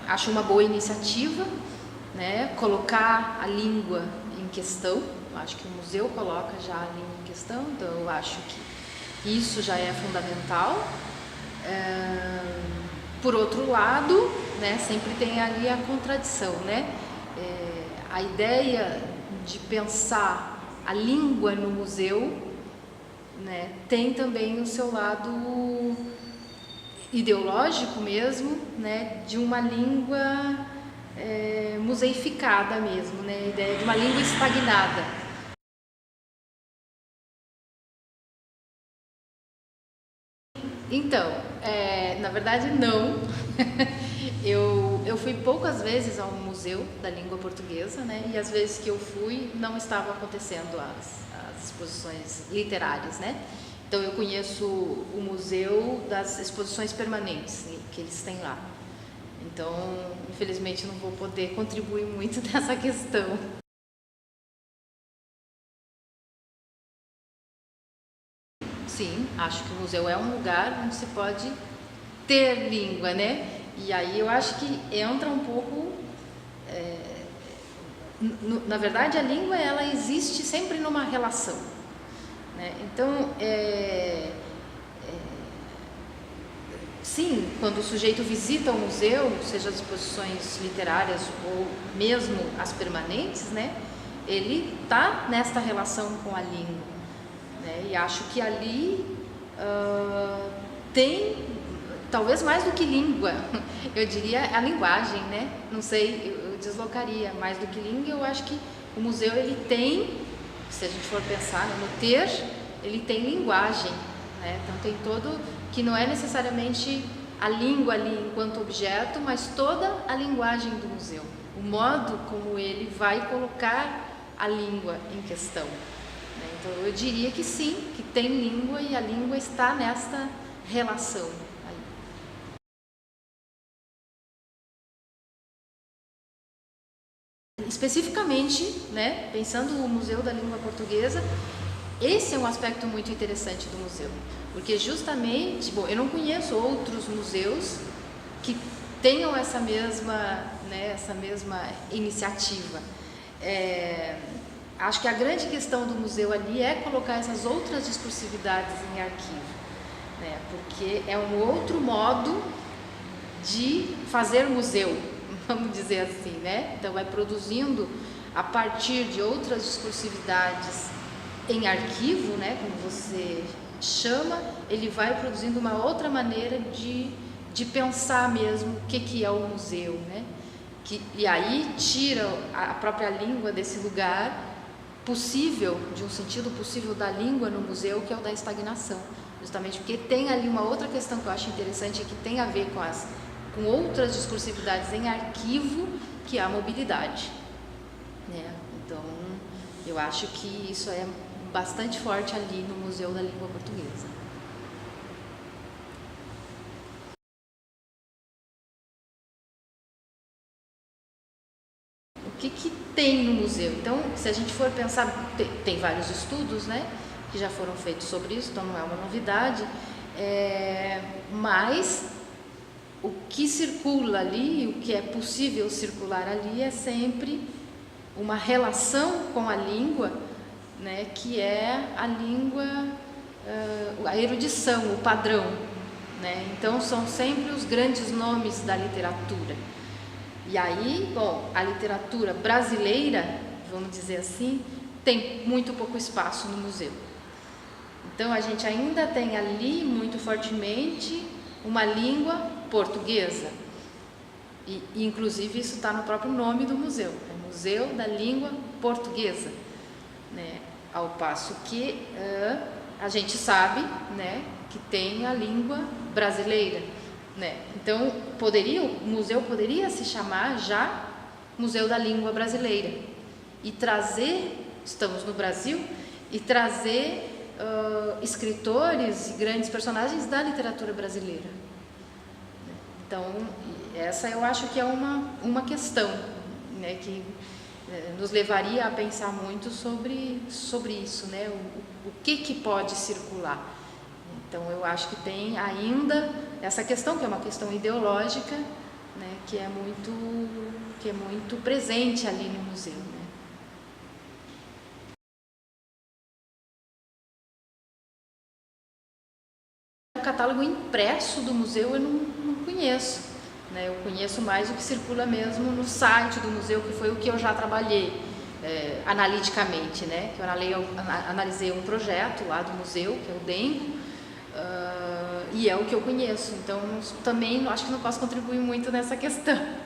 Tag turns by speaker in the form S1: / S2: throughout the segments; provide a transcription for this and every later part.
S1: acho uma boa iniciativa, né, colocar a língua em questão. Eu acho que o museu coloca já a língua em questão, então eu acho que isso já é fundamental. Por outro lado, né, sempre tem ali a contradição, né? A ideia de pensar a língua no museu, né, tem também o seu lado ideológico mesmo, né, de uma língua museificada mesmo, né, a ideia de uma língua estagnada. Então, na verdade não. Eu fui poucas vezes ao Museu da Língua Portuguesa, né? E as vezes que eu fui não estavam acontecendo as exposições literárias, né? Então eu conheço o museu das exposições permanentes que eles têm lá. Então, infelizmente, não vou poder contribuir muito nessa questão. Sim, acho que o museu é um lugar onde se pode ter língua, né? E aí eu acho que entra um pouco... na verdade, a língua, ela existe sempre numa relação, né? Então, sim, quando o sujeito visita o museu, seja as exposições literárias ou mesmo as permanentes, né? Ele está nesta relação com a língua, né? E acho que ali tem, talvez mais do que língua, eu diria a linguagem, né? Não sei, eu deslocaria, mais do que língua, eu acho que o museu, ele tem, se a gente for pensar no ter, ele tem linguagem, né? Então tem todo, que não é necessariamente a língua ali enquanto objeto, mas toda a linguagem do museu, o modo como ele vai colocar a língua em questão. Então eu diria que sim, que tem língua e a língua está nesta relação. Especificamente, né, pensando no Museu da Língua Portuguesa, esse é um aspecto muito interessante do museu, porque justamente, bom, eu não conheço outros museus que tenham essa mesma, né, essa mesma iniciativa. Acho que a grande questão do museu ali é colocar essas outras discursividades em arquivo, né, porque é um outro modo de fazer museu, vamos dizer assim, né? Então vai produzindo a partir de outras discursividades em arquivo, né, como você chama, ele vai produzindo uma outra maneira de pensar mesmo o que é o museu, né? E aí tira a própria língua desse lugar possível, de um sentido possível da língua no museu, que é o da estagnação, justamente porque tem ali uma outra questão que eu acho interessante, que tem a ver com outras discursividades em arquivo, que é a mobilidade, né? Então, eu acho que isso é bastante forte ali no Museu da Língua Portuguesa. O que tem no museu? Então, se a gente for pensar, tem vários estudos, né, que já foram feitos sobre isso, então não é uma novidade, mas o que circula ali, o que é possível circular ali é sempre uma relação com a língua, né, que é a língua, a erudição, o padrão, né? Então são sempre os grandes nomes da literatura. E aí, bom, a literatura brasileira, vamos dizer assim, tem muito pouco espaço no museu. Então a gente ainda tem ali muito fortemente uma língua portuguesa. E inclusive isso está no próprio nome do museu, é Museu da Língua Portuguesa, né? Ao passo que a gente sabe, né, que tem a língua brasileira, né? Então o museu poderia se chamar já Museu da Língua Brasileira e trazer, estamos no Brasil, e trazer escritores e grandes personagens da literatura brasileira. Então essa eu acho que é uma questão, né, que nos levaria a pensar muito sobre isso, né? O que pode circular. Então eu acho que tem ainda essa questão, que é uma questão ideológica, né, que é muito presente ali no museu, né? O catálogo impresso do museu eu não conheço, né? Eu conheço mais o que circula mesmo no site do museu, que foi o que eu já trabalhei analiticamente, né? Que eu analisei um projeto lá do museu, que é o Dengo, e é o que eu conheço. Então, também acho que não posso contribuir muito nessa questão.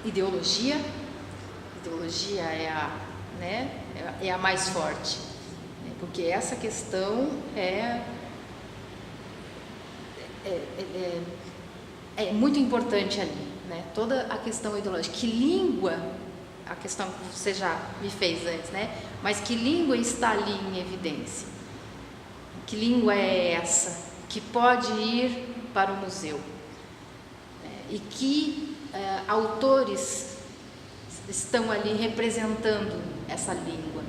S1: Ideologia é a mais forte, né? Porque essa questão é muito importante ali, né? Toda a questão ideológica. Que língua, a questão que você já me fez antes, né? Mas que língua está ali em evidência? Que língua é essa que pode ir para o museu? E que autores estão ali representando essa língua?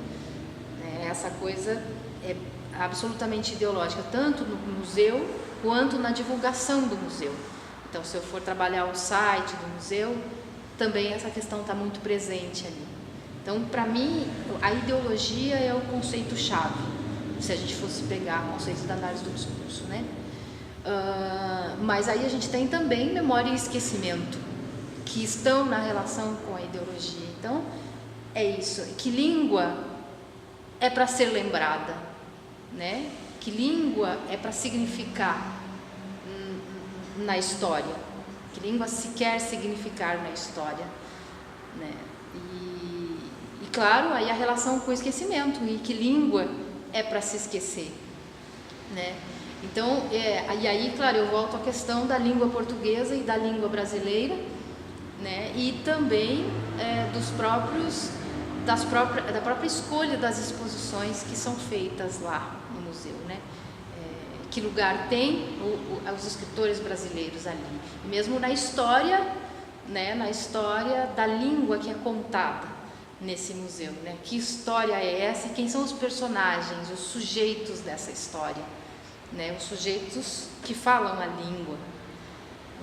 S1: Essa coisa é absolutamente ideológica, tanto no museu quanto na divulgação do museu. Então, se eu for trabalhar o site do museu, também essa questão está muito presente ali. Então, para mim, a ideologia é o conceito-chave, se a gente fosse pegar o conceito da análise do discurso, né? Mas aí a gente tem também memória e esquecimento, que estão na relação com a ideologia. Então, é isso. Que língua é para ser lembrada, né? Que língua é para significar na história? Que língua se quer significar na história, né? E claro, aí a relação com o esquecimento, e que língua é para se esquecer, né? Então, e aí, claro, eu volto à questão da língua portuguesa e da língua brasileira, né? E também da própria escolha das exposições que são feitas lá no museu, né? Que lugar tem os escritores brasileiros ali, e mesmo na história, né? Na história da língua que é contada nesse museu, né? Que história é essa e quem são os personagens, os sujeitos dessa história, né? Os sujeitos que falam a língua.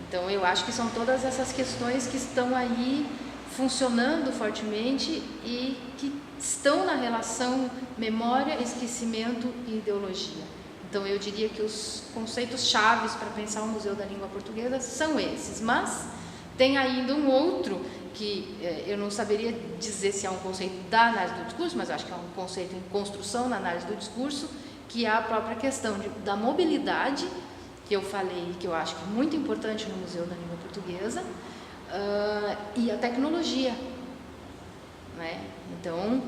S1: Então, eu acho que são todas essas questões que estão aí funcionando fortemente e que estão na relação memória, esquecimento e ideologia. Então, eu diria que os conceitos chaves para pensar o Museu da Língua Portuguesa são esses, mas tem ainda um outro que eu não saberia dizer se é um conceito da análise do discurso, mas acho que é um conceito em construção na análise do discurso, que é a própria questão da mobilidade, que eu falei, que eu acho que é muito importante no Museu da Língua Portuguesa, e a tecnologia, né? Então,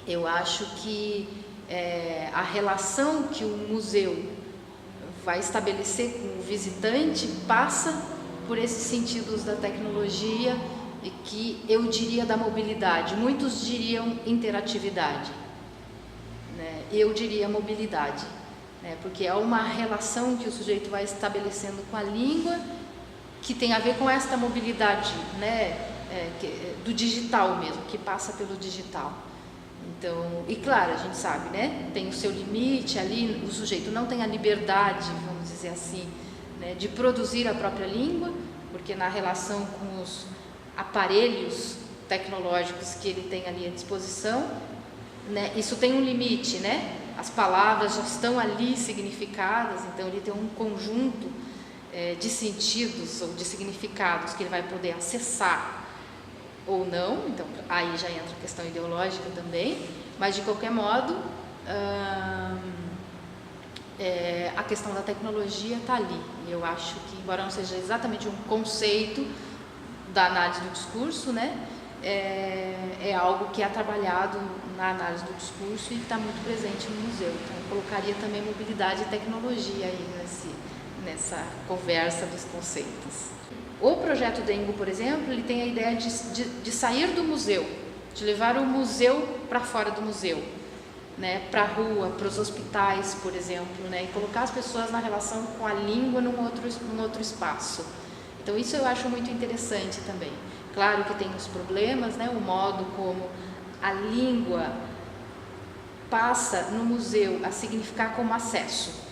S1: eu acho que a relação que o museu vai estabelecer com o visitante passa por esses sentidos da tecnologia e que eu diria da mobilidade. Muitos diriam interatividade, né? Eu diria mobilidade, né? Porque é uma relação que o sujeito vai estabelecendo com a língua que tem a ver com esta mobilidade, né? Do digital mesmo, que passa pelo digital. Então, e claro, a gente sabe, né? Tem o seu limite ali, o sujeito não tem a liberdade, vamos dizer assim, né? De produzir a própria língua, porque na relação com os aparelhos tecnológicos que ele tem ali à disposição, né? Isso tem um limite, né? As palavras já estão ali significadas, então ele tem um conjunto de sentidos ou de significados que ele vai poder acessar ou não. Então aí já entra a questão ideológica também, mas de qualquer modo a questão da tecnologia está ali. E eu acho que, embora não seja exatamente um conceito da análise do discurso, né, é algo que é trabalhado na análise do discurso e está muito presente no museu. Então eu colocaria também mobilidade e tecnologia aí nessa conversa dos conceitos. O projeto Dengo, por exemplo, ele tem a ideia de sair do museu, de levar o museu para fora do museu, né, para a rua, para os hospitais, por exemplo, né, e colocar as pessoas na relação com a língua num outro espaço. Então isso eu acho muito interessante também. Claro que tem os problemas, né, o modo como a língua passa no museu a significar como acesso,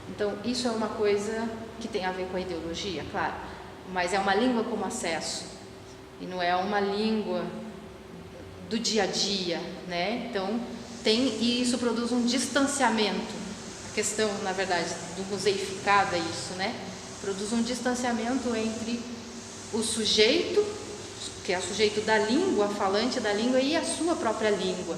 S1: Então, isso é uma coisa que tem a ver com a ideologia, claro, mas é uma língua como acesso, e não é uma língua do dia a dia, né? Então, e isso produz um distanciamento. A questão, na verdade, do museificado é isso, né? Produz um distanciamento entre o sujeito, que é o sujeito da língua, falante da língua, e a sua própria língua.